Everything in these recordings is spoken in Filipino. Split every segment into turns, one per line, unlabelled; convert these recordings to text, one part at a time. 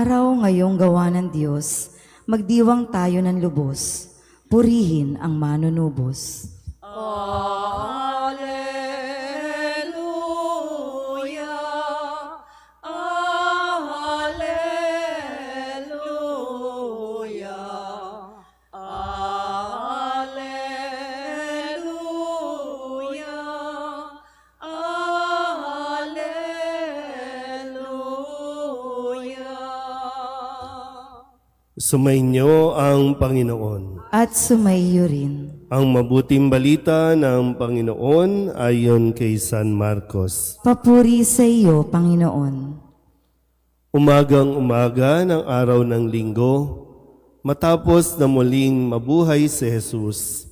araw ngayong gawa ng Diyos, magdiwang tayo ng lubos, purihin ang manunubos.
Alleluia, Alleluia, Alleluia, Alleluia.
Sumainyo ang Panginoon.
At sumaiyo rin.
Ang mabuting balita ng Panginoon ayon kay San Marcos.
Papuri sa iyo, Panginoon.
Umagang umaga ng araw ng linggo, matapos na muling mabuhay si Jesus,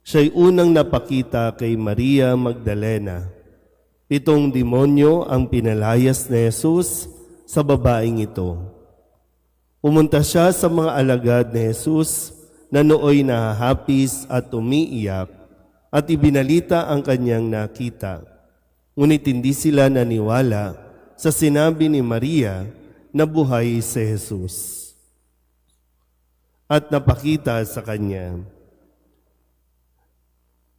siya'y unang napakita kay Maria Magdalena. 7 demonyo ang pinalayas ni Jesus sa babaeng ito. Pumunta siya sa mga alagad ni Jesus na nooy nahahapis at umiiyak at ibinalita ang kanyang nakita. Ngunit hindi sila naniwala sa sinabi ni Maria na buhay si Jesus. At napakita sa kanya.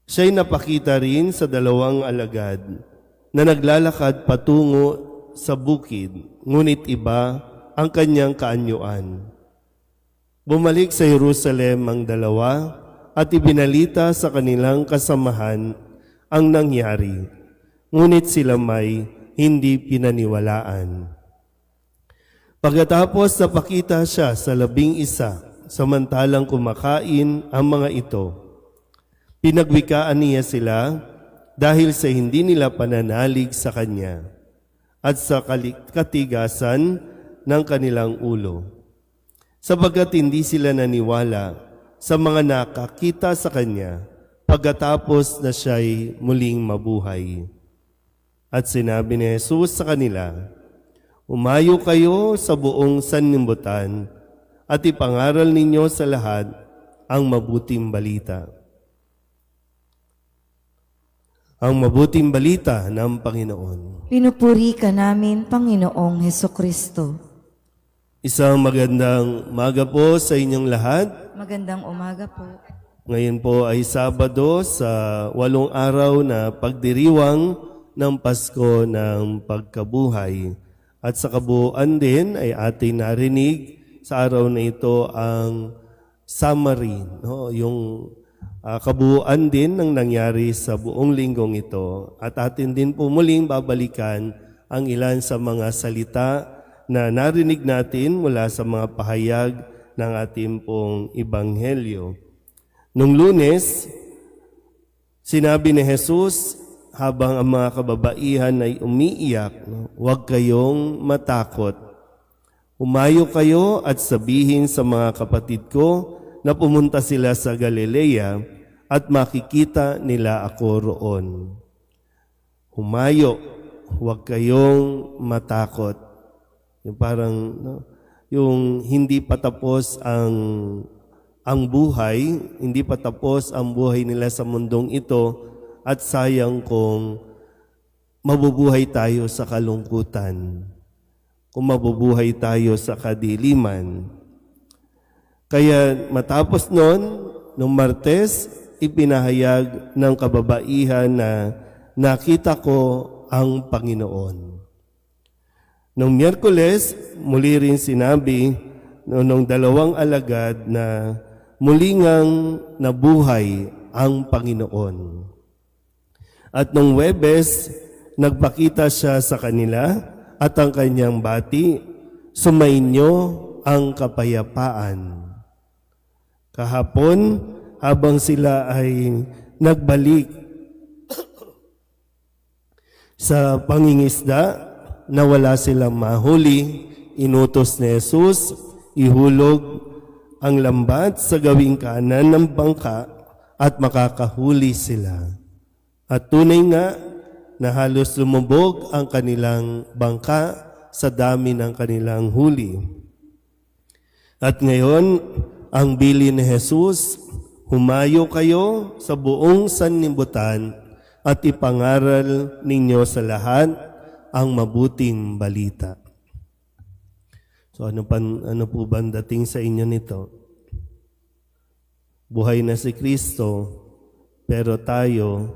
Siya'y napakita rin sa 2 alagad na naglalakad patungo sa bukid, ngunit iba ang kanyang kaanyuan. Bumalik sa Jerusalem ang 2 at ibinalita sa kanilang kasamahan ang nangyari, ngunit sila may hindi pinaniwalaan. Pagkatapos napakita siya sa 11, samantalang kumakain ang mga ito. Pinagwikaan niya sila dahil sa hindi nila pananalig sa kanya at sa katigasan ng kanilang ulo. Sapagkat hindi sila naniwala sa mga nakakita sa kanya pagkatapos na siya'y muling mabuhay. At sinabi ni Jesus sa kanila, "Umayo kayo sa buong sanlibutan at ipangaral ninyo sa lahat ang mabuting balita." Ang mabuting balita ng Panginoon.
Pinupuri ka namin, Panginoong Hesukristo.
Isang magandang umaga po sa inyong lahat.
Magandang umaga po.
Ngayon po ay Sabado sa 8 araw na pagdiriwang ng Pasko ng Pagkabuhay. At sa kabuuan din ay ating narinig sa araw na ito ang summary, no? Yung kabuuan din ng nangyari sa buong linggong ito. At atin din po muling babalikan ang ilan sa mga salita na narinig natin mula sa mga pahayag ng ating pong Ebanghelyo. Nung Lunes, sinabi ni Jesus habang ang mga kababaihan ay umiiyak, "Huwag kayong matakot. Umayo kayo at sabihin sa mga kapatid ko na pumunta sila sa Galilea at makikita nila ako roon." Humayo, huwag kayong matakot. Yung parang yung hindi pa tapos ang buhay, hindi pa tapos ang buhay nila sa mundong ito at sayang kung mabubuhay tayo sa kalungkutan, kung mabubuhay tayo sa kadiliman. Kaya matapos nung Martes, ipinahayag ng kababaihan na nakita ko ang Panginoon. Nung Miyerkules, muli rin sinabi nung 2 alagad na muli ngang nabuhay ang Panginoon. At nung Huwebes, nagpakita siya sa kanila at ang kanyang bati, "Sumainyo ang kapayapaan." Kahapon, habang sila ay nagbalik sa pangingisda, na wala silang mahuli, inutos ni Jesus, ihulog ang lambat sa gawing kanan ng bangka at makakahuli sila. At tunay nga na halos lumubog ang kanilang bangka sa dami ng kanilang huli. At ngayon, ang bili ni Jesus, "Humayo kayo sa buong sanlibutan at ipangaral ninyo sa lahat ang mabuting balita." So ano po ba ang dating sa inyo nito? Buhay na si Kristo, pero tayo,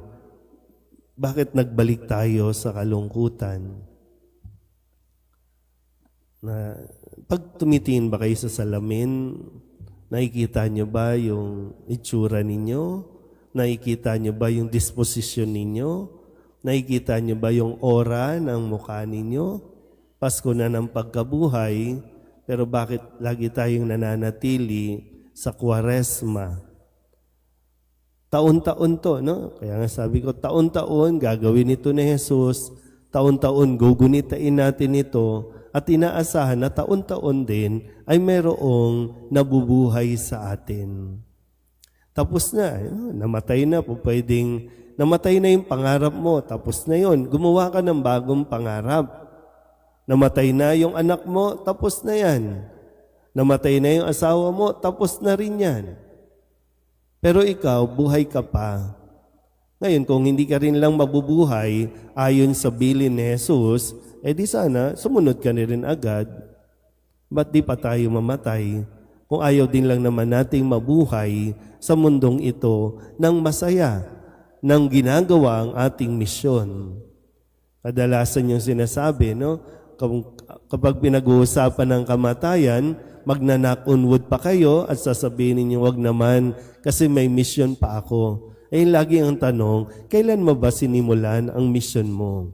bakit nagbalik tayo sa kalungkutan? Na pag tumitingin ba kayo sa salamin, nakikita nyo ba yung itsura ninyo? Nakikita nyo ba yung disposisyon ninyo? Nakikita nyo ba yung aura ng mukha ninyo? Pasko na ng pagkabuhay, pero bakit lagi tayong nananatili sa Kwaresma? Taon-taon to, no? Kaya nga sabi ko, taon-taon gagawin ito ni Jesus, taon-taon gugunitain natin ito, at inaasahan na taon-taon din ay mayroong nabubuhay sa atin. Tapos na, namatay na po, pwedeng namatay na yung pangarap mo, tapos na yon, gumawa ka ng bagong pangarap. Namatay na yung anak mo, tapos na yan. Namatay na yung asawa mo, tapos na rin yan. Pero ikaw, buhay ka pa. Ngayon, kung hindi ka rin lang mabubuhay ayon sa bilin ni Jesus, di sana sumunod ka na rin agad. Ba't di pa tayo mamatay? Kung ayaw din lang naman nating mabuhay sa mundong ito ng masaya, ng ginagawa ang ating misyon. Kadalasan yung sinasabi, no? Kapag pinag-uusapan ng kamatayan, magna-knock on wood pa kayo at sasabihin ninyo, wag naman kasi may mission pa ako. Lagi ang tanong, kailan mo ba sinimulan ang mission mo?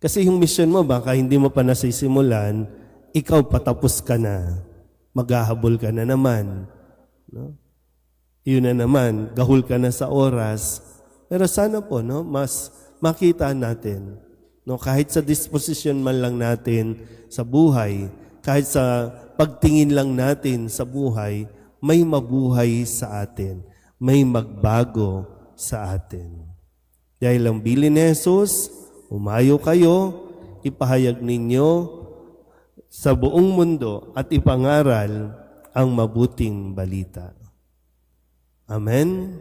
Kasi yung mission mo, baka hindi mo pa nasisimulan, ikaw patapos ka na. Maghahabol ka na naman. No? Yun na naman, gahul ka na sa oras. Pero sana po, no, mas makita natin, no, kahit sa disposition man lang natin sa buhay, kahit sa pagtingin lang natin sa buhay, may mabuhay sa atin. May magbago sa atin. Dahil ang bilin ni Jesus, umayo kayo, ipahayag ninyo sa buong mundo at ipangaral ang mabuting balita. Amen.